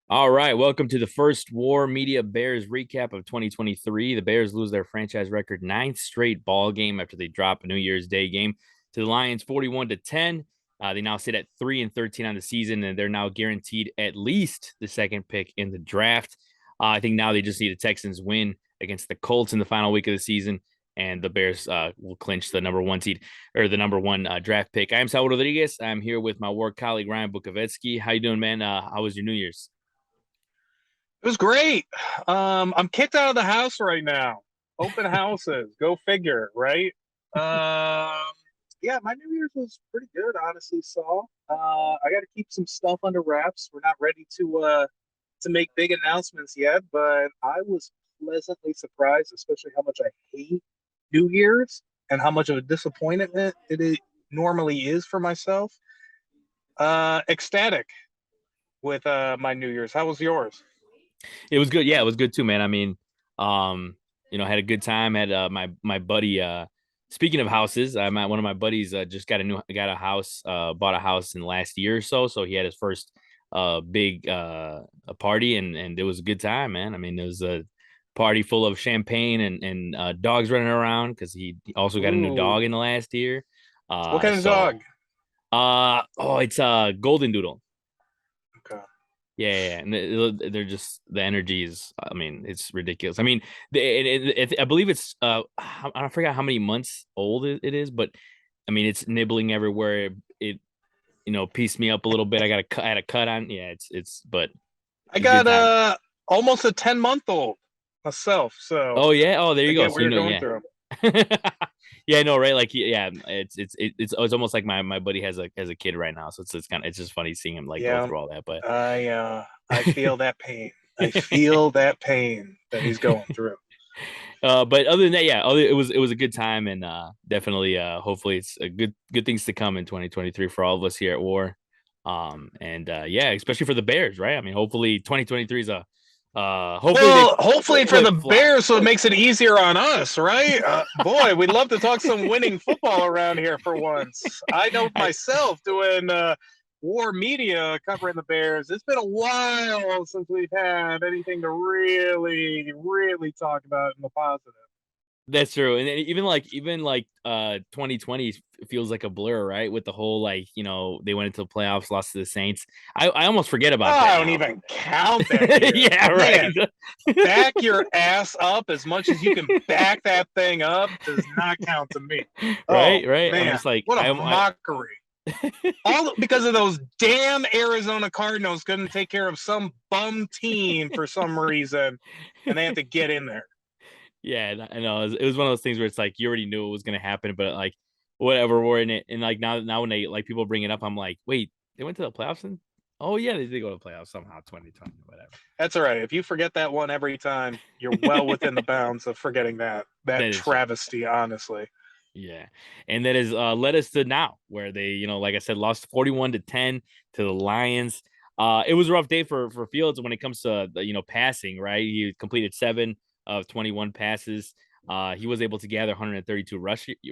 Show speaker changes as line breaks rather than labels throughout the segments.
All right, welcome to the first War Media Bears recap of 2023. The Bears lose their franchise record ninth straight ball game after they drop a New Year's Day game to the Lions 41-10. They now sit at 3-13 on the season, and they're now guaranteed at least the second pick in the draft. I think now they just need a Texans win against the Colts in the final week of the season, and the Bears will clinch the number one seed or the number one draft pick. I am Saul Rodriguez. I'm here with my work colleague Ryan Bukovetsky. How you doing, man? How was your New Year's?
It was great. I'm kicked out of the house right now. Open houses, go figure, right? Um, yeah, my New Year's was pretty good, honestly, Saul. I got to keep some stuff under wraps. We're not ready to make big announcements yet, but I was pleasantly surprised, especially how much I hate New Year's and how much of a disappointment it normally is for myself. Ecstatic with my New Year's. How was yours?
It was good. Yeah, it was good too, man. I mean, um, had a good time. Had my buddy. Speaking of houses, one of my buddies just got a house. Bought a house in the last year or so. So he had his first big a party, and it was a good time, man. I mean, it was a party full of champagne and dogs running around because he also got a new
Ooh,
dog in the last year.
what kind of
So
dog?
it's a golden doodle.
Okay.
Yeah, and they're just the energy is. I mean, it's ridiculous. I mean, I believe it's. I forgot how many months old it is, but I mean, it's nibbling everywhere. It pieced me up a little bit. I had a cut on. Yeah, but
I
it's a good
got
time.
almost a 10-month-old myself, so
Oh yeah. Oh, there
I
you go.
get
So
what you're going
yeah.
through.
Yeah, I know, right? Like, yeah, it's almost like my buddy has a kid right now, so it's kind of it's just funny seeing him like go
Yeah,
through all that, but
I feel that pain. I feel that pain that he's going through.
But other than that, yeah, it was a good time, and definitely, hopefully, it's a good things to come in 2023 for all of us here at War. And yeah, especially for the Bears, right? I mean, hopefully, 2023 is a hopefully they
Well, hopefully for the
flip flop.
Bears, so it makes it easier on us, right? Boy, we'd love to talk some winning football around here for once. I know
I
myself doing war media covering the Bears. It's been a while since we've had anything to really, really talk about in the positive.
That's true, and even like 2020 feels like a blur, right? With the whole like they went into the playoffs, lost to the Saints. I almost forget
Oh,
about
I
that
don't
now.
even count that year.
Yeah, right.
Man, back your ass up as much as you can back that thing up does not count to me. Oh,
Right. I'm
man,
just like
what a mockery. All because of those damn Arizona Cardinals couldn't take care of some bum team for some reason, and they have to get in there.
Yeah, I know. It was one of those things where it's like you already knew it was gonna happen, but like whatever, we're in it. And like now when they like people bring it up, I'm like, wait, they went to the playoffs and oh yeah, they did go to the playoffs somehow, 2020, whatever.
That's all right. If you forget that one every time, you're well within the bounds of forgetting that
That is true.
travesty, honestly.
Yeah. And that has led us to now where they, like I said, lost 41-10 to the Lions. It was a rough day for Fields when it comes to passing, right? He completed 7 of 21 passes. He was able to gather 132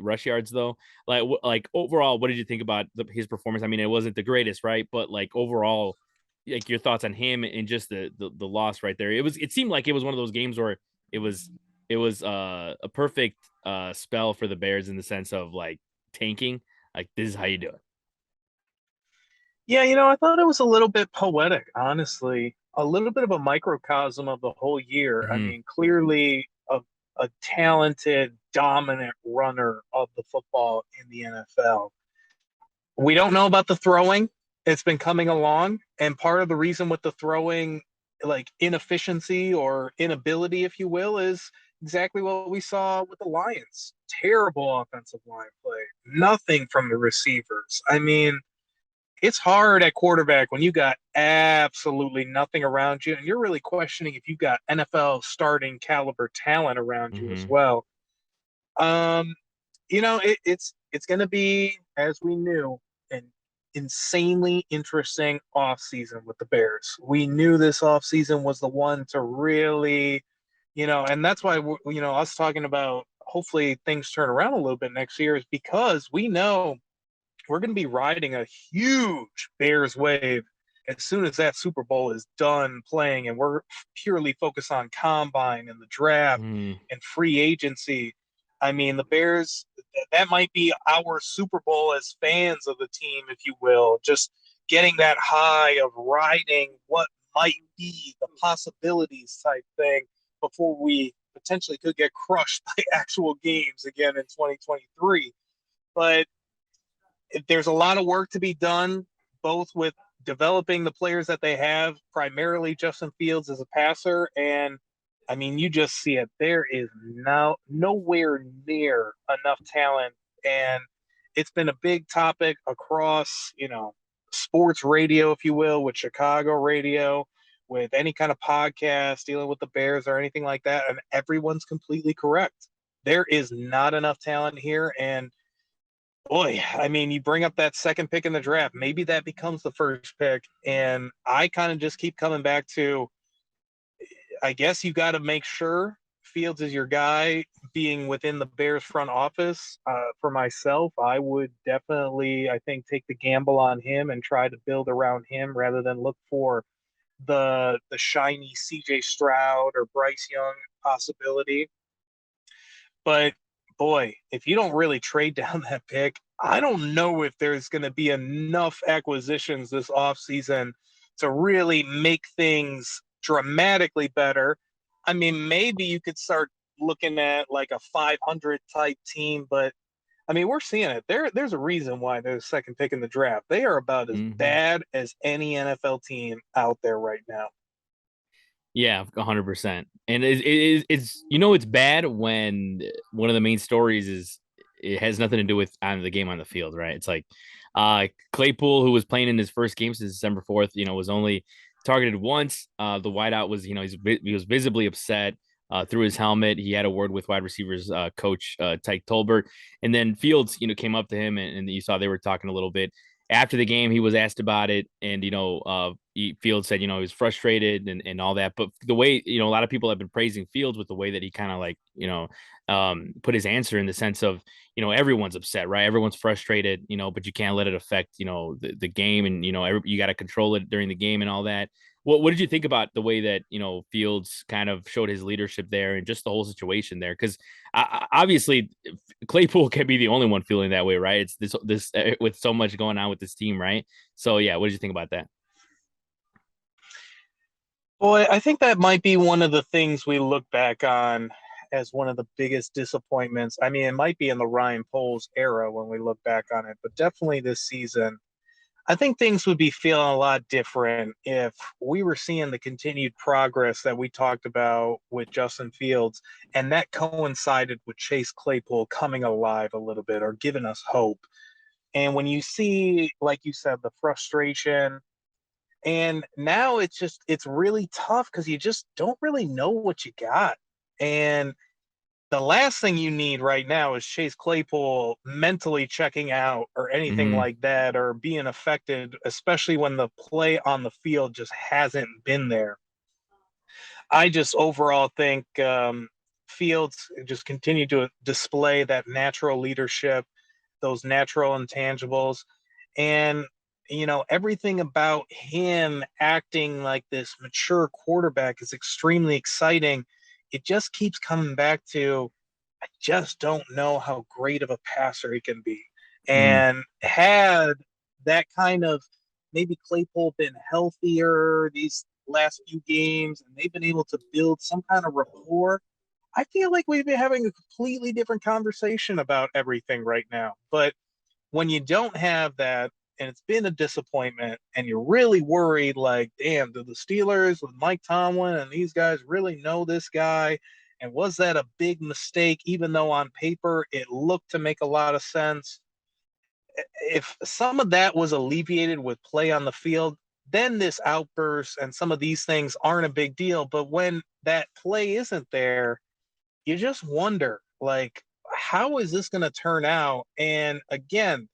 rush yards though. Like overall, what did you think about his performance? I mean, it wasn't the greatest, right? But like overall, like your thoughts on him and just the loss right there. It seemed like it was one of those games where it was a perfect spell for the Bears in the sense of like tanking. Like this is how you do it.
Yeah, I thought it was a little bit poetic, honestly. A little bit of a microcosm of the whole year. I
Mhm.
mean, clearly a talented, dominant runner of the football in the NFL. We don't know about the throwing. It's been coming along. And part of the reason with the throwing, like inefficiency or inability, if you will, is exactly what we saw with the Lions. Terrible offensive line play. Nothing from the receivers. I mean, it's hard at quarterback when you got absolutely nothing around you, and you're really questioning if you've got NFL starting caliber talent around you as
Mhm.
well. Um, it's going to be, as we knew, an insanely interesting offseason with the Bears. We knew this offseason was the one to really, and that's why us talking about hopefully things turn around a little bit next year is because we know we're going to be riding a huge Bears wave as soon as that Super Bowl is done playing and we're purely focused on combine and the draft
Mm,
and free agency, I mean, the Bears, that might be our Super Bowl as fans of the team, if you will, just getting that high of riding what might be the possibilities type thing before we potentially could get crushed by actual games again in 2023. But there's a lot of work to be done, both with developing the players that they have, primarily Justin Fields as a passer. And I mean, you just see it. There is nowhere near enough talent. And it's been a big topic across, sports radio, if you will, with Chicago radio, with any kind of podcast dealing with the Bears or anything like that. And everyone's completely correct. There is not enough talent here. And boy, I mean, you bring up that second pick in the draft. Maybe that becomes the first pick. And I kind of just keep coming back to, I guess you got to make sure Fields is your guy. Being within the Bears front office, for myself, I would definitely, I think, take the gamble on him and try to build around him rather than look for the shiny CJ Stroud or Bryce Young possibility. But boy, if you don't really trade down that pick, I don't know if there's going to be enough acquisitions this offseason to really make things dramatically better. I mean, maybe you could start looking at like a 500 type team, but I mean, we're seeing it. There's a reason why they're the second pick in the draft. They are about as
mhm.
bad as any NFL team out there right now.
Yeah, 100%. And it's it's bad when one of the main stories is it has nothing to do with on the game on the field, right? It's like Claypool, who was playing in his first game since December 4th, was only targeted once. The wideout was, he was visibly upset through his helmet. He had a word with wide receivers coach Tyke Tolbert, and then Fields, came up to him and you saw they were talking a little bit after the game. He was asked about it, and Fields said, he was frustrated and all that. But the way, a lot of people have been praising Fields with the way that he kind of like, put his answer in the sense of, everyone's upset, right? Everyone's frustrated, but you can't let it affect, the game, and, you got to control it during the game and all that. What did you think about the way that, Fields kind of showed his leadership there and just the whole situation there? Because obviously Claypool can be the only one feeling that way, right? It's this with so much going on with this team, right? So yeah, what did you think about that?
Boy, I think that might be one of the things we look back on as one of the biggest disappointments. I mean, it might be in the Ryan Poles era when we look back on it, but definitely this season. I think things would be feeling a lot different if we were seeing the continued progress that we talked about with Justin Fields, and that coincided with Chase Claypool coming alive a little bit or giving us hope. And when you see, like you said, the frustration, and now it's really tough because you just don't really know what you got. And the last thing you need right now is Chase Claypool mentally checking out or anything
Mm-hmm.
like that or being affected, especially when the play on the field just hasn't been there. I just overall think Fields just continue to display that natural leadership, those natural intangibles, and everything about him acting like this mature quarterback is extremely exciting. It just keeps coming back to I just don't know how great of a passer he can be.
Mm.
And had that kind of maybe Claypool been healthier these last few games and they've been able to build some kind of rapport, I feel like we'd be having a completely different conversation about everything right now. But when you don't have that and it's been a disappointment and you're really worried, like, damn, do the Steelers with Mike Tomlin and these guys really know this guy? And was that a big mistake, even though on paper it looked to make a lot of sense? If some of that was alleviated with play on the field, then this outburst and some of these things aren't a big deal. But when that play isn't there, you just wonder, like, how is this going to turn out? And again,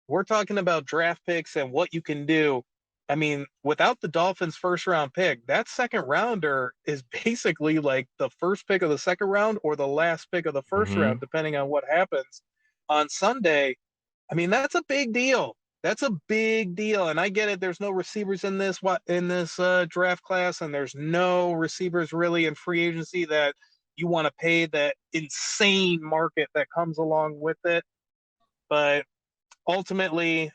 we're talking about draft picks and what you can do. I mean, without the Dolphins' first round pick, that second rounder is basically like the first pick of the second round or the last pick of the first
Mm-hmm.
round, depending on what happens on Sunday. I mean, that's a big deal. That's a big deal, and I get it. There's no receivers in this draft class, and there's no receivers really in free agency that you want to pay that insane market that comes along with it. But ultimately,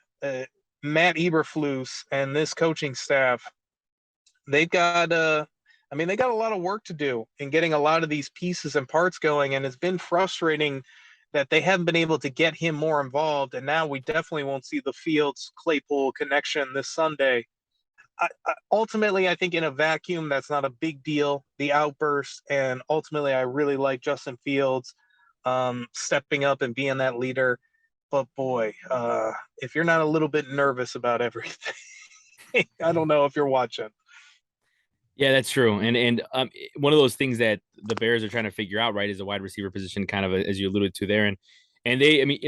Matt Eberflus and this coaching staff, they've got they got a lot of work to do in getting a lot of these pieces and parts going, and it's been frustrating that they haven't been able to get him more involved. And now we definitely won't see the Fields Claypool connection this Sunday. Ultimately, I think in a vacuum, that's not a big deal, the outburst. And ultimately, I really like Justin Fields stepping up and being that leader. But boy, if you're not a little bit nervous about everything, I don't know if you're watching.
Yeah, that's true. And one of those things that the Bears are trying to figure out, right, is a wide receiver position, kind of as you alluded to there. And they, I mean,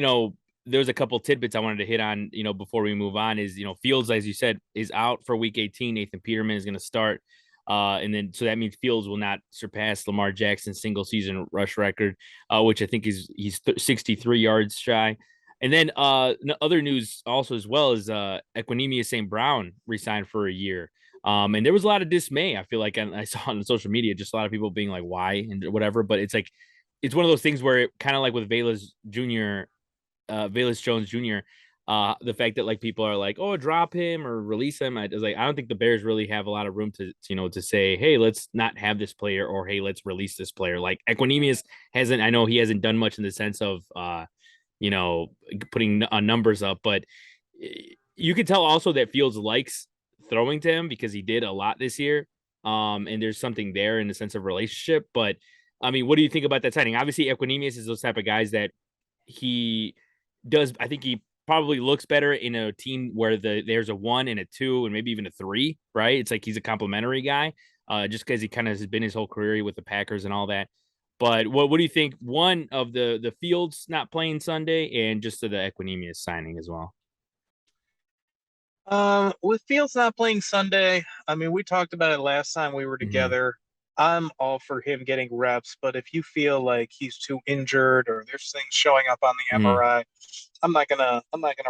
there's a couple tidbits I wanted to hit on, before we move on. Is Fields, as you said, is out for Week 18. Nathan Peterman is going to start, and then so that means Fields will not surpass Lamar Jackson's single season rush record, which I think he's 63 yards shy. And then other news also as well is Equinemius St. Brown resigned for a year. And there was a lot of dismay. I feel like I saw on social media, just a lot of people being like, why and whatever. But it's like, it's one of those things where kind of like with Velus Jones Jr., the fact that like people are like, oh, drop him or release him. I was like, I don't think the Bears really have a lot of room to say, hey, let's not have this player, or hey, let's release this player. Like Equinemius hasn't, I know he hasn't done much in the sense of, putting numbers up, but you could tell also that Fields likes throwing to him because he did a lot this year. And there's something there in the sense of relationship. But I mean, what do you think about that signing? Obviously, Equinemius is those type of guys that he does. I think he probably looks better in a team where there's a 1 and a 2 and maybe even a 3, right? It's like he's a complimentary guy, just because he kind of has been his whole career with the Packers and all that. But what do you think? One of the Fields not playing Sunday, and just to the Equinemius signing as well.
With Fields not playing Sunday, I mean, we talked about it last time we were
Mm-hmm.
together. I'm all for him getting reps, but if you feel like he's too injured or there's things showing up on the
Mm-hmm.
MRI, I'm not gonna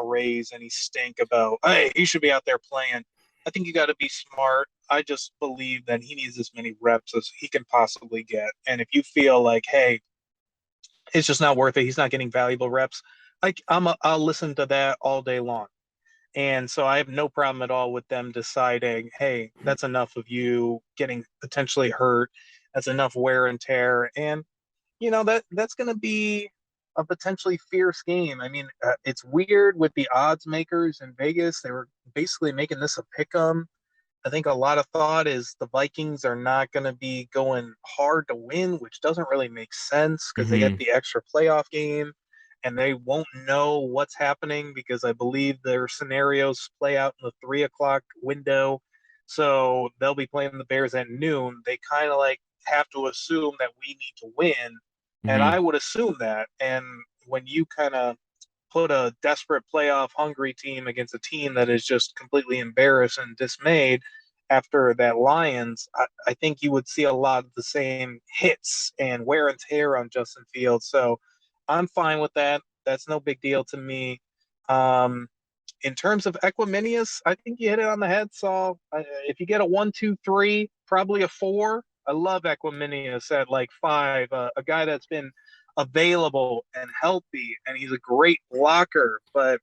raise any stink about, hey, he should be out there playing. I think you got to be smart. I just believe that he needs as many reps as he can possibly get. And if you feel like, hey, it's just not worth it, he's not getting valuable reps, I'll listen to that all day long. And so I have no problem at all with them deciding, hey, that's enough of you getting potentially hurt. That's enough wear and tear. And, that's going to be a potentially fierce game. I mean, it's weird with the odds makers in Vegas. They were basically making this a pick 'em. I think a lot of thought is the Vikings are not going to be going hard to win, which doesn't really make sense because they get
Mm-hmm.
the extra playoff game and they won't know what's happening because I believe their scenarios play out in the 3 o'clock window. So they'll be playing the Bears at noon. They kind of like have to assume that we need to win. And
Mm-hmm.
I would assume that. And when you kind of put a desperate playoff hungry team against a team that is just completely embarrassed and dismayed after that Lions, I think you would see a lot of the same hits and wear and tear on Justin Fields. So I'm fine with that. That's no big deal to me. Um, in terms of Equiminius, I think you hit it on the head, Saul. If you get a 1, 2, 3, probably a 4. I love Equiminius at like 5, a guy that's been available and healthy, and he's a great blocker. But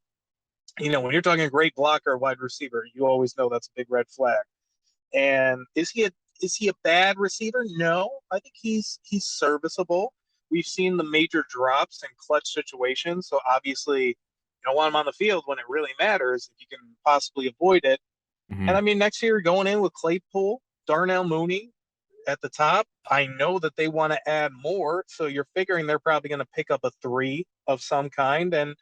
when you're talking great blocker, wide receiver, you always know that's a big red flag. And is he a bad receiver? No, I think he's serviceable. We've seen the major drops in clutch situations, so obviously you don't want him on the field when it really matters if you can possibly avoid it. And
Mm-hmm.
I mean, next year going in with Claypool, Darnell Mooney at the top, I know that they want to add more, so you're figuring they're probably going to pick up a 3 of some kind, and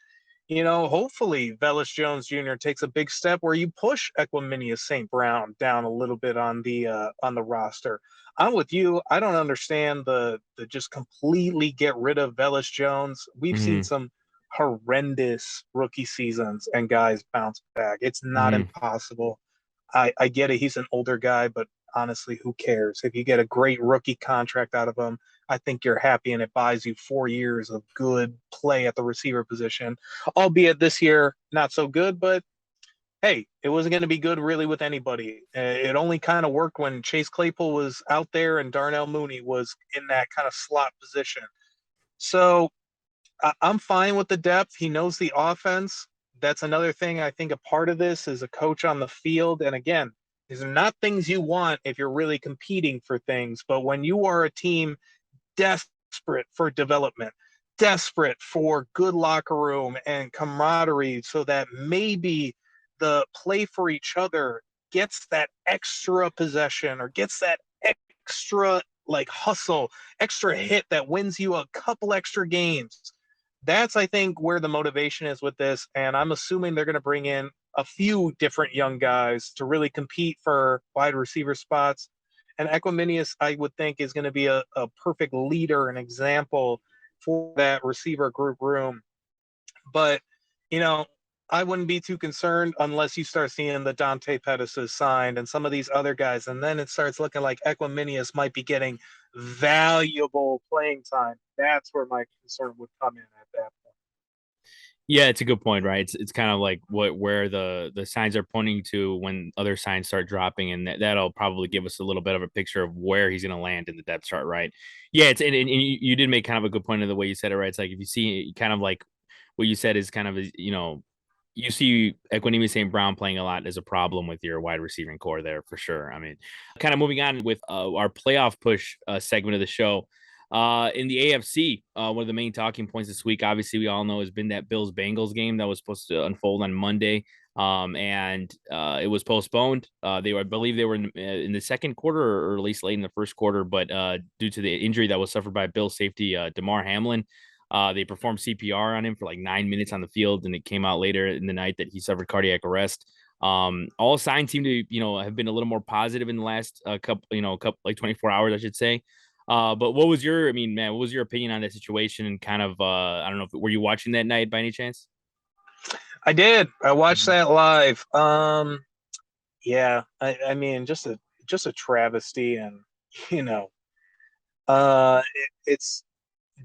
hopefully Velus Jones Jr. takes a big step where you push Equiminius St. Brown down a little bit on the roster. I'm with you. I don't understand the just completely get rid of Velus Jones. We've seen
Mm-hmm.
some horrendous rookie seasons and guys bounce back. It's not
Mm-hmm.
impossible. I get it. He's an older guy, but honestly, who cares? If you get a great rookie contract out of him, I think you're happy and it buys you 4 years of good play at the receiver position. Albeit this year, not so good, but hey, it wasn't going to be good really with anybody. It only kind of worked when Chase Claypool was out there and Darnell Mooney was in that kind of slot position. So I'm fine with the depth. He knows the offense. That's another thing. I think a part of this is a coach on the field. And again, these are not things you want if you're really competing for things. But when you are a team desperate for development, desperate for good locker room and camaraderie, so that maybe the play for each other gets that extra possession or gets that extra like hustle, extra hit that wins you a couple extra games. That's, I think, where the motivation is with this. And I'm assuming they're going to bring in a few different young guys to really compete for wide receiver spots. And Equiminius, I would think, is going to be a perfect leader and example for that receiver group room. But, you know, I wouldn't be too concerned unless you start seeing the Dante Pettis signed and some of these other guys. And then it starts looking like Equiminius might be getting valuable playing time. That's where my concern would come in at that point.
Yeah, it's a good point, right? It's kind of like where the signs are pointing to when other signs start dropping, and that'll probably give us a little bit of a picture of where he's going to land in the depth chart, right? Yeah, it's and you did make kind of a good point of the way you said it, right? It's like if you see kind of like what you said is kind of you see Equanimous St. Brown playing a lot as a problem with your wide receiving core there for sure. I mean, kind of moving on with our playoff push segment of the show. In the AFC, one of the main talking points this week, obviously, we all know has been that Bills Bengals game that was supposed to unfold on Monday. And it was postponed. I believe they were in the second quarter or at least late in the first quarter, but due to the injury that was suffered by Bill safety Demar Hamlin, they performed CPR on him for like 9 minutes on the field, and it came out later in the night that he suffered cardiac arrest. All signs seem to, have been a little more positive in the last couple like 24 hours, I should say. But what was your, I mean, man, what was your opinion on that situation? And kind of, I don't know, were you watching that night by any chance?
I did. I watched
Mhm.
that live. Yeah, I mean, just a travesty, and you know, it's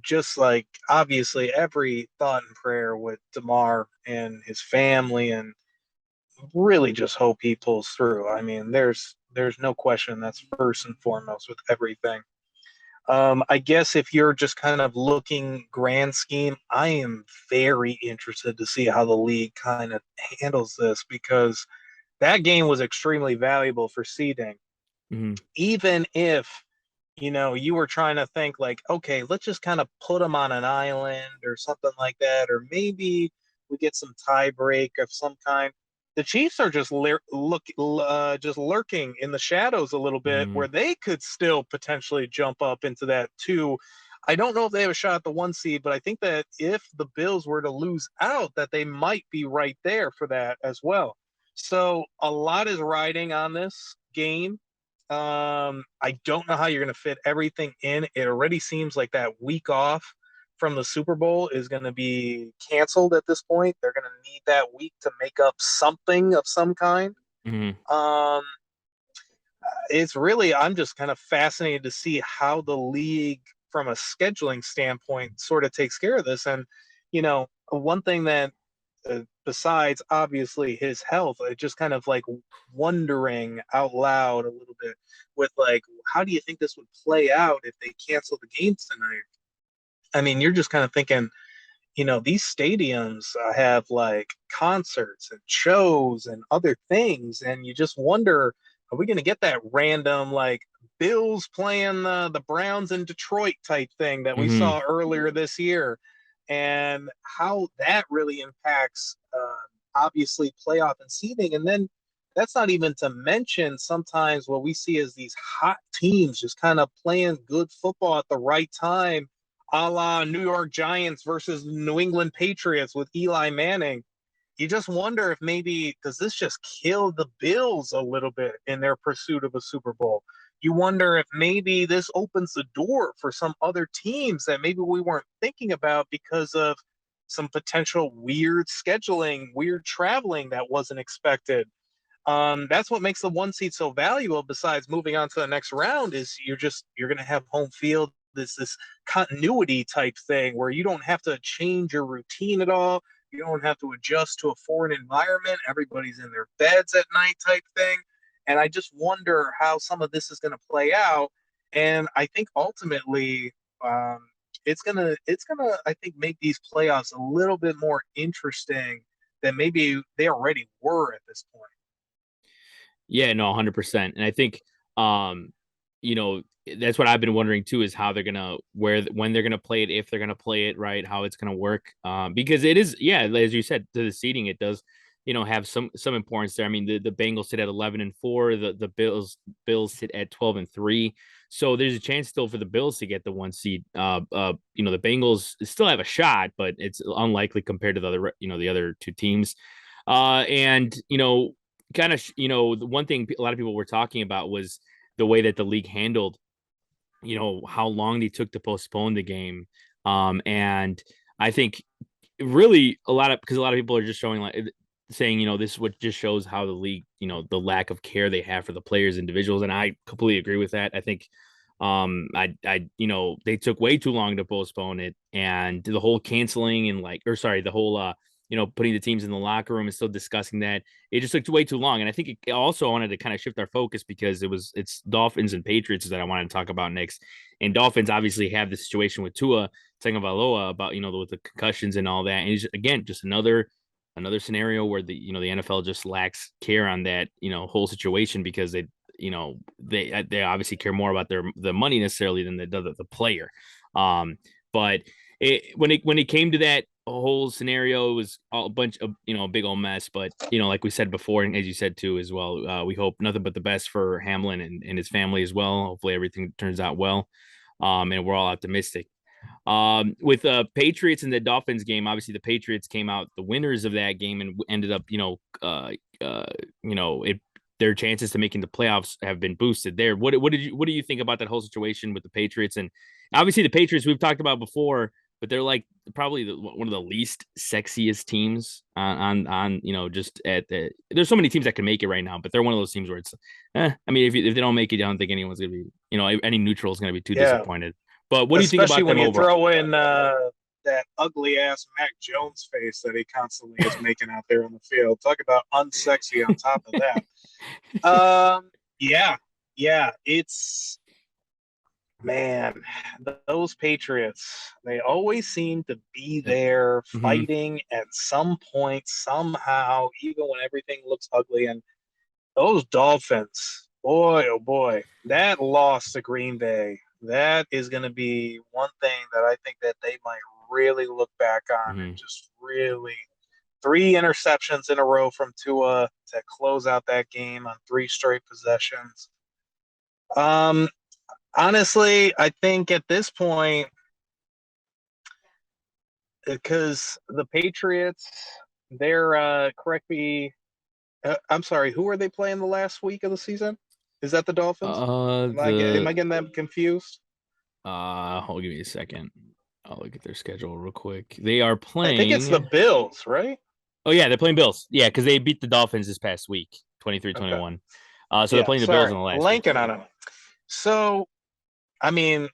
just like obviously every thought and prayer with Demar and his family, and really just hope he pulls through. I mean, there's no question that's first and foremost with everything. I guess if you're just kind of looking grand scheme, I am very interested to see how the league kind of handles this because that game was extremely valuable for seeding.
Mhm.
Even if you were trying to think like, okay, let's just kind of put them on an island or something like that, or maybe we get some tie break of some kind. The Chiefs are just lurking in the shadows a little bit,
Mhm.
where they could still potentially jump up into that two. I don't know if they have a shot at the one seed, but I think that if the Bills were to lose out, that they might be right there for that as well. So a lot is riding on this game. I don't know how you're going to fit everything in. It already seems like that week off from the Super Bowl is going to be canceled at this point. They're going to need that week to make up something of some kind.
Mhm.
Um, it's really, I'm just kind of fascinated to see how the league, from a scheduling standpoint, sort of takes care of this. And, one thing that besides obviously his health, just kind of like wondering out loud a little bit with like, how do you think this would play out if they cancel the games tonight? I mean, you're just kind of thinking, these stadiums have like concerts and shows and other things, and you just wonder, are we going to get that random like Bills playing the Browns in Detroit type thing that we
Mhm.
saw earlier this year, and how that really impacts obviously playoff and seeding, and then that's not even to mention sometimes what we see as these hot teams just kind of playing good football at the right time, a la New York Giants versus New England Patriots with Eli Manning. You just wonder if maybe does this just kill the Bills a little bit in their pursuit of a Super Bowl? You wonder if maybe this opens the door for some other teams that maybe we weren't thinking about because of some potential weird scheduling, weird traveling that wasn't expected. That's what makes the one seed so valuable. Besides moving on to the next round, is you're going to have home field. This continuity type thing where you don't have to change your routine at all. You don't have to adjust to a foreign environment. Everybody's in their beds at night type thing. And I just wonder how some of this is going to play out. And I think ultimately, um, it's gonna I think make these playoffs a little bit more interesting than maybe they already were at this point.
Yeah, no, 100%. And I think, um, you know, that's what I've been wondering too is how they're gonna when they're gonna play it, if they're gonna play it, right? How it's gonna work. Because it is, yeah, as you said, to the seeding, it does, have some importance there. I mean, the Bengals sit at 11-4, the Bills sit at 12-3. So there's a chance still for the Bills to get the one seed. The Bengals still have a shot, but it's unlikely compared to the other two teams. And kind of the one thing a lot of people were talking about was the way that the league handled how long they took to postpone the game. And I think really because a lot of people are just showing saying this is what just shows how the league, the lack of care they have for the players, individuals, and I completely agree with that. I think they took way too long to postpone it, and the whole canceling and the whole putting the teams in the locker room and still discussing that. It just took way too long. And I think it also wanted to kind of shift our focus because it's Dolphins and Patriots that I wanted to talk about next. And Dolphins obviously have the situation with Tua Tagovailoa about, with the concussions and all that. And it's, again, just another scenario where the NFL just lacks care on that, whole situation because they obviously care more about the money necessarily than the player. But when it came to that whole scenario, it was a bunch of a big old mess. But like we said before, and as you said too as well, we hope nothing but the best for Hamlin and his family as well. Hopefully everything turns out well, and we're all optimistic. With the Patriots and the Dolphins game, obviously the Patriots came out the winners of that game and ended up their chances to making the playoffs have been boosted there. What do you think about that whole situation with the Patriots? And obviously the Patriots we've talked about before, but they're like probably one of the least sexiest teams on just at the. There's so many teams that can make it right now, but they're one of those teams where it's. I mean, if they don't make it, I don't think anyone's gonna be. Any neutral is gonna be too disappointed. But what do you think
Especially
about
when
them
you
overall?
throw in that ugly ass Mac Jones face that he constantly is making out there on the field. Talk about unsexy on top of that. Yeah, yeah, it's man, those Patriots, they always seem to be there
Mm-hmm.
fighting at some point, somehow, even when everything looks ugly. And those Dolphins, boy, oh boy, that loss to Green Bay, that is going to be one thing that I think that they might really look back on and
Mm-hmm.
just really three interceptions in a row from Tua to close out that game on three straight possessions. Um, Honestly, I think at this point, because the Patriots, they're correct me. I'm sorry. Who are they playing the last week of the season? Is that the Dolphins? Am
The
I getting them confused?
hold give me a second. I'll look at their schedule real quick. They are
I think it's the
playing.
Bills, right?
Oh yeah, they're playing Bills. Yeah, because they beat the Dolphins this past week, 23
Okay.
21. So they're
Yeah.
playing the Bills in
Sorry,
the last week.
blanking on them. So, I mean,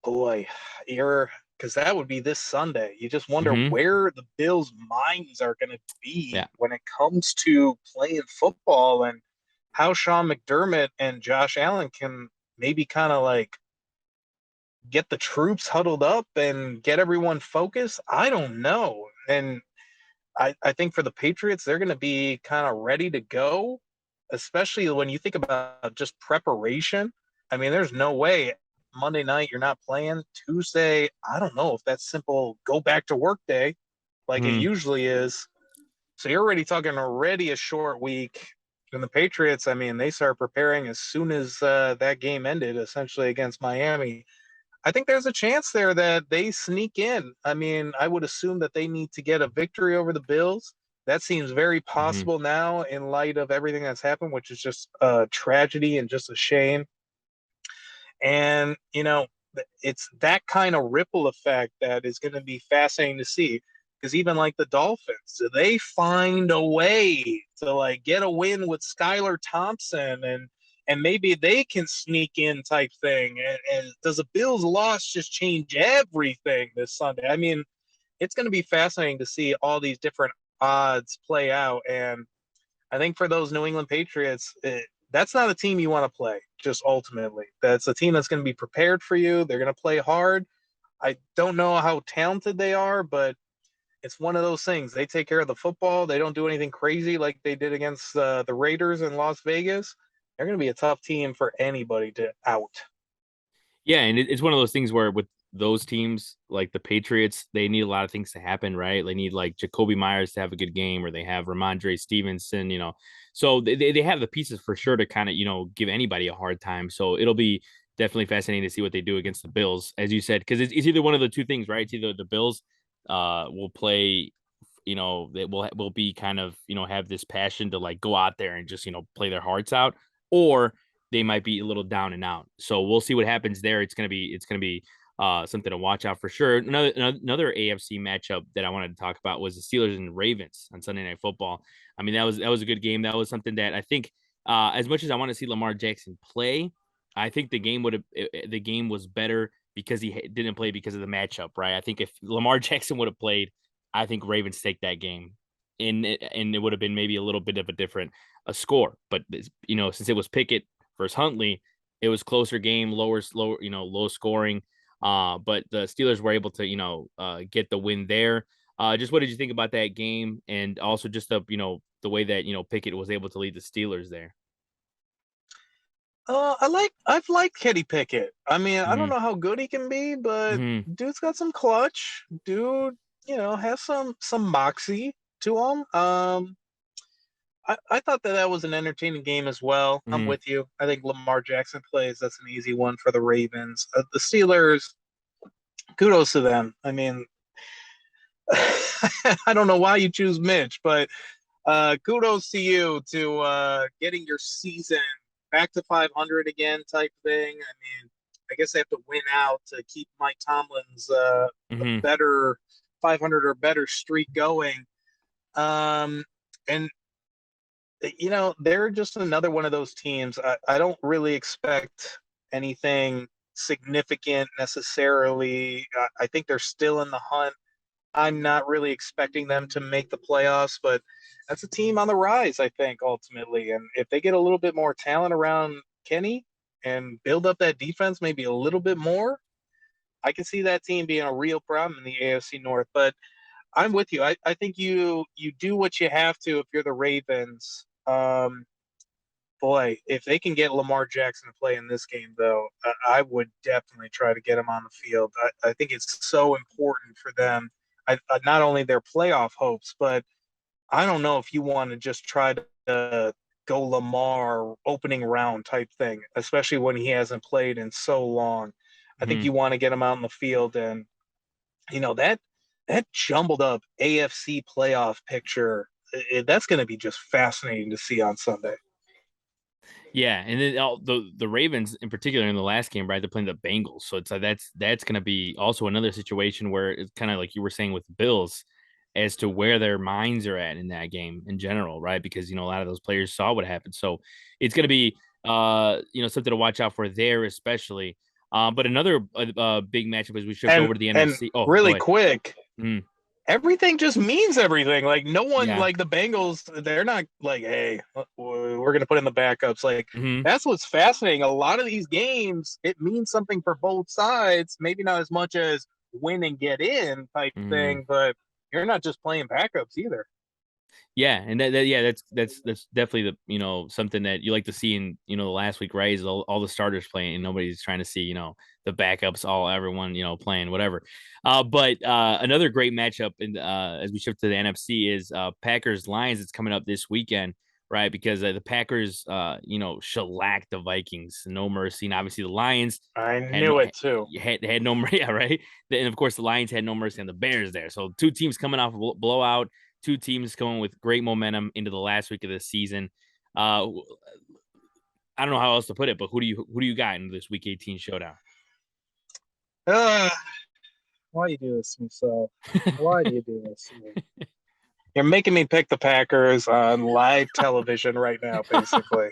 boy, you're because that would be this Sunday. You just wonder
Mm-hmm.
where the Bills' minds are going to be
Yeah.
when it comes to playing football and how Sean McDermott and Josh Allen can maybe kind of like get the troops huddled up and get everyone focused. I don't know. And I think for the Patriots, they're going to be kind of ready to go, especially when you think about just preparation. I mean, there's no way Monday night you're not playing. Tuesday, I don't know if that's simple go back to work day like it
Mm-hmm.
usually is. So you're already talking already a short week. And the Patriots, I mean, they start preparing as soon as that game ended, essentially against Miami. I think there's a chance there that they sneak in. I mean, I would assume that they need to get a victory over the Bills. That seems very
Mm-hmm.
possible now in light of everything that's happened, which is just a tragedy and just a shame. And, it's that kind of ripple effect that is going to be fascinating to see. Because even like the Dolphins, do they find a way to like get a win with Skylar Thompson and maybe they can sneak in type thing? And does a Bills loss just change everything this Sunday? I mean, it's going to be fascinating to see all these different odds play out. And I think for those New England Patriots, that's not a team you want to play, just ultimately. That's a team that's going to be prepared for you. They're going to play hard. I don't know how talented they are, but it's one of those things. They take care of the football. They don't do anything crazy like they did against the Raiders in Las Vegas. They're going to be a tough team for anybody to out.
Yeah, and it's one of those things where with those teams like the Patriots, they need a lot of things to happen, right? They need like Jacoby Myers to have a good game, or they have Ramondre Stevenson, So they have the pieces for sure to kind of, give anybody a hard time. So it'll be definitely fascinating to see what they do against the Bills, as you said, because it's either one of the two things, right? It's either the Bills will play, they will be kind of, have this passion to like go out there and just, play their hearts out, or they might be a little down and out. So we'll see what happens there. It's gonna be something to watch out for sure. Another AFC matchup that I wanted to talk about was the Steelers and Ravens on Sunday Night Football. I mean, that was a good game. That was something that I think, as much as I want to see Lamar Jackson play, I think the game was better because he didn't play because of the matchup, right? I think if Lamar Jackson would have played, I think Ravens take that game, and it would have been maybe a little bit of a different score. But since it was Pickett versus Huntley, it was closer game, low scoring. But the Steelers were able to, get the win there. Just what did you think about that game, and also just the way that Pickett was able to lead the Steelers there?
I've liked Kenny Pickett. I mean, I don't
Mm-hmm.
know how good he can be, but
Mm-hmm.
dude's got some clutch. Dude, has some moxie to him. I thought that was an entertaining game as well. I'm
Mm-hmm.
with you. I think Lamar Jackson plays. That's an easy one for the Ravens. The Steelers, kudos to them. I mean, I don't know why you choose Mitch, but kudos to you to getting your season back to 500 again type thing. I mean, I guess they have to win out to keep Mike Tomlin's
Mm-hmm.
better 500 or better streak going. And they're just another one of those teams. I don't really expect anything significant necessarily. I think they're still in the hunt. I'm not really expecting them to make the playoffs, but that's a team on the rise, I think, ultimately. And if they get a little bit more talent around Kenny and build up that defense maybe a little bit more, I can see that team being a real problem in the AFC North. But I'm with you. I think you do what you have to if you're the Ravens. Boy, if they can get Lamar Jackson to play in this game, though, I would definitely try to get him on the field. I think it's so important for them. Not only their playoff hopes, but I don't know if you want to just try to go Lamar opening round type thing, especially when he hasn't played in so long. I think
Mm-hmm.
you want to get him out in the field, and that jumbled up AFC playoff picture. That's going to be just fascinating to see on Sunday.
Yeah, and then the Ravens in particular in the last game, right? They're playing the Bengals, so it's like that's going to be also another situation where it's kind of like you were saying with the Bills, as to where their minds are at in that game in general, right? Because a lot of those players saw what happened, so it's going to be something to watch out for there, especially. But another big matchup as we shift
And
over to the
and
NFC. Oh, go
really
ahead.
quick,
Mm,
everything just means everything. Like no one,
yeah.
like the Bengals, they're not like, hey, we're gonna put in the backups. Like
Hmm.
that's what's fascinating. A lot of these games, it means something for both sides. Maybe not as much as win and get in type
Hmm.
thing, but you're not just playing backups either.
Yeah, and yeah, that's definitely the something that you like to see in the last week, right? Is all the starters playing and nobody's trying to see the backups, all everyone playing whatever. But another great matchup in as we shift to the NFC is Packers Lions. It's coming up this weekend, right? Because the Packers shellacked the Vikings, no mercy, and obviously the Lions
I
had no
knew it too.
had no yeah, right. And of course the Lions had no mercy on the Bears there. So two teams coming off a blowout, two teams going with great momentum into the last week of the season. Uh, I don't know how else to put it, but who do you got in this Week 18 showdown?
Uh, why do you do this to me, so? Why do you do this to me? You're making me pick the Packers on live television right now, basically.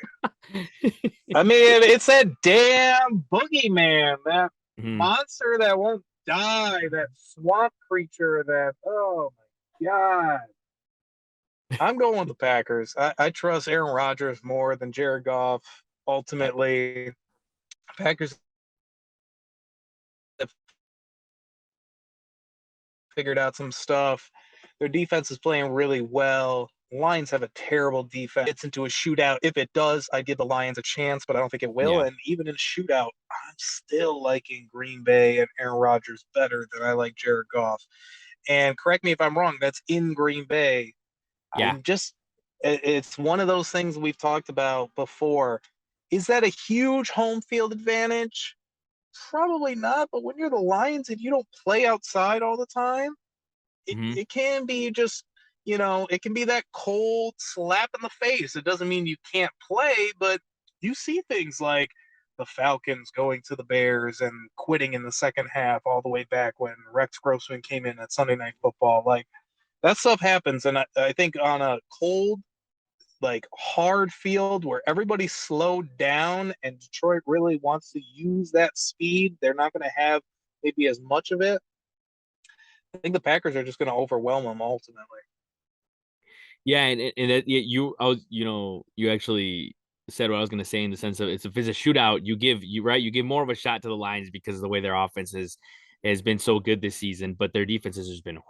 I mean, it's that damn boogeyman, that
Mhm.
monster that won't die, that swamp creature, that, oh my God. I'm going with the Packers. I trust Aaron Rodgers more than Jared Goff. Ultimately, Packers have figured out some stuff. Their defense is playing really well. Lions have a terrible defense. It's into a shootout. If it does, I'd give the Lions a chance, but I don't think it will.
Yeah.
And even in a shootout, I'm still liking Green Bay and Aaron Rodgers better than I like Jared Goff. And correct me if I'm wrong, that's in Green Bay.
Yeah.
I'm just, it's one of those things we've talked about before. Is that a huge home field advantage? Probably not. But when you're the Lions and you don't play outside all the time,
Hmm.
it can be just, it can be that cold slap in the face. It doesn't mean you can't play, but you see things like the Falcons going to the Bears and quitting in the second half all the way back when Rex Grossman came in at Sunday Night Football. Like that stuff happens. And I think on a cold, like hard field where everybody's slowed down and Detroit really wants to use that speed, they're not going to have maybe as much of it. I think the Packers are just going to overwhelm them ultimately.
Yeah, and that, yeah, I was, you actually said what I was going to say in the sense of if it's a shootout, you give more of a shot to the Lions because of the way their offense has been so good this season, but their defense has just been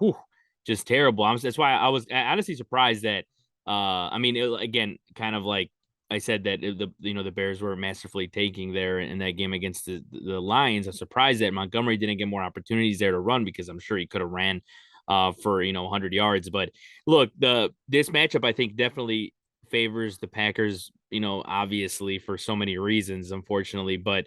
just terrible. That's why I was honestly surprised that I mean again, kind of like I said that the Bears were masterfully taking there in that game against the Lions. I'm surprised that Montgomery didn't get more opportunities there to run because I'm sure he could have ran for 100 yards. But look, this matchup I think definitely favors the Packers. Obviously for so many reasons, unfortunately, but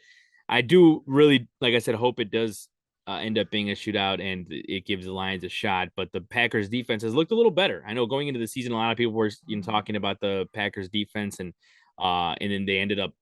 I do really, like I said, hope it does end up being a shootout and it gives the Lions a shot. But the Packers defense has looked a little better. I know going into the season, a lot of people were talking about the Packers defense and then they ended up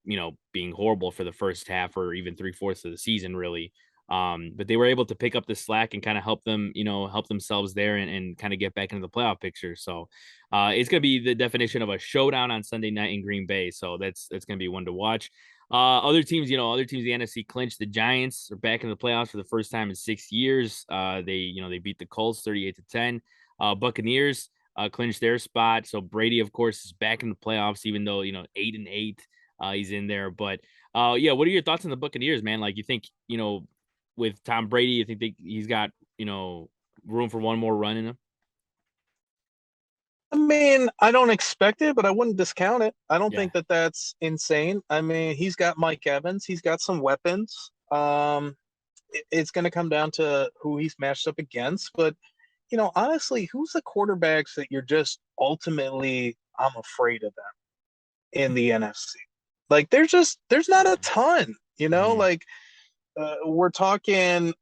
being horrible for the first half or even 3/4 of the season, really. But they were able to pick up the slack and kind of help them, help themselves there and kind of get back into the playoff picture. So it's going to be the definition of a showdown on Sunday night in Green Bay. So that's going to be one to watch. Other teams, the NFC clinched. The Giants are back in the playoffs for the first time in 6 years. They beat the Colts 38-10. Buccaneers clinched their spot. So Brady, of course, is back in the playoffs, even though 8-8. He's in there, but yeah. What are your thoughts on the Buccaneers, man? Like, you think with Tom Brady, you think he's got room for one more run in him?
I mean, I don't expect it, but I wouldn't discount it. I don't
Yeah.
think that that's insane. I mean, he's got Mike Evans, he's got some weapons. It's going to come down to who he's matched up against, but honestly, who's the quarterbacks that you're just ultimately I'm afraid of them in the NFC? Like, there's not a ton.
Hmm.
Like we're talking.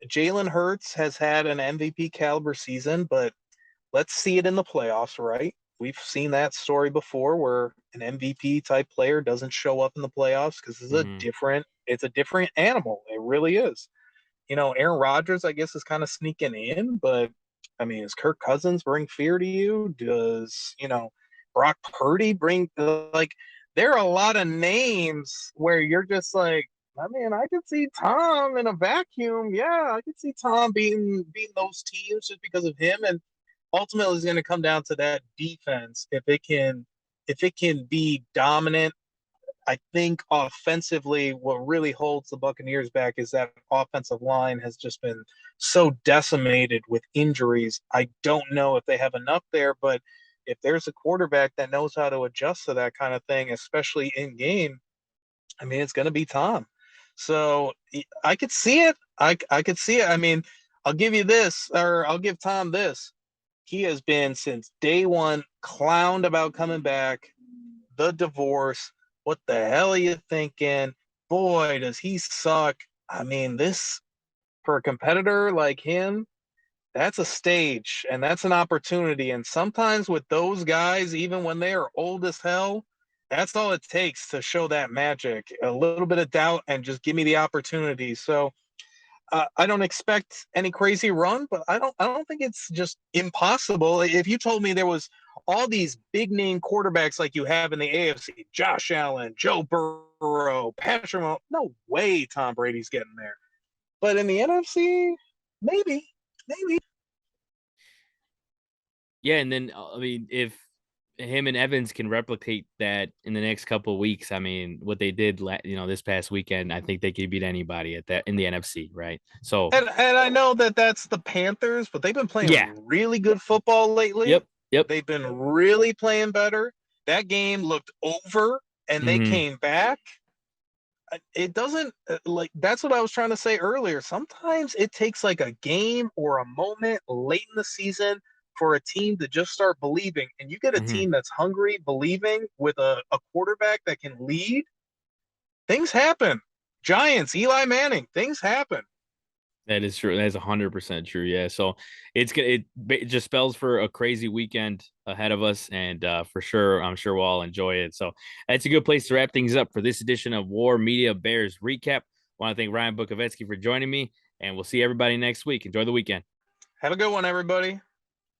Jalen Hurts has had an MVP caliber season, but let's see it in the playoffs, right? We've seen that story before where an MVP type player doesn't show up in the playoffs because
Hmm.
it's a different animal. It really is. Aaron Rodgers, I guess, is kind of sneaking in, but I mean, does Kirk Cousins bring fear to you? Does, Brock Purdy bring, like, there are a lot of names where you're just like, I mean, I could see Tom in a vacuum. Yeah, I could see Tom beating those teams just because of him. And ultimately it's going to come down to that defense. If it can be dominant, I think offensively, what really holds the Buccaneers back is that offensive line has just been so decimated with injuries. I don't know if they have enough there, but if there's a quarterback that knows how to adjust to that kind of thing, especially in game, I mean, it's going to be Tom. So I could see it. I could see it. I mean, I'll give you this, or I'll give Tom this. He has been since day one clowned about coming back, the divorce. What the hell are you thinking? Boy, does he suck. I mean, this for a competitor like him, that's a stage and that's an opportunity. And sometimes with those guys, even when they are old as hell, that's all it takes to show that magic. A little bit of doubt and just give me the opportunity. So I don't expect any crazy run, but I don't think it's just impossible. If you told me there was all these big name quarterbacks like you have in the AFC, Josh Allen, Joe Burrow, Patrick, no way Tom Brady's getting there. But in the NFC, maybe, maybe.
Yeah, and then I mean, if him and Evans can replicate that in the next couple of weeks, I mean, what they did, this past weekend, I think they could beat anybody at that in the NFC, right? So,
And I know that that's the Panthers, but they've been playing
yeah,
really good football lately.
yep, yep,
They've been really playing better. That game looked over, and they
hmm
came back. It doesn't like that's what I was trying to say earlier. Sometimes it takes like a game or a moment late in the season for a team to just start believing, and you get a
hmm
team that's hungry, believing with a quarterback that can lead. Things happen. Giants, Eli Manning, things happen.
That is true. That is 100% true. Yeah. So it just spells for a crazy weekend ahead of us, and for sure, I'm sure we'll all enjoy it. So that's a good place to wrap things up for this edition of War Media Bears Recap. I want to thank Ryan Bukovetsky for joining me, and we'll see everybody next week. Enjoy the weekend.
Have a good one, everybody.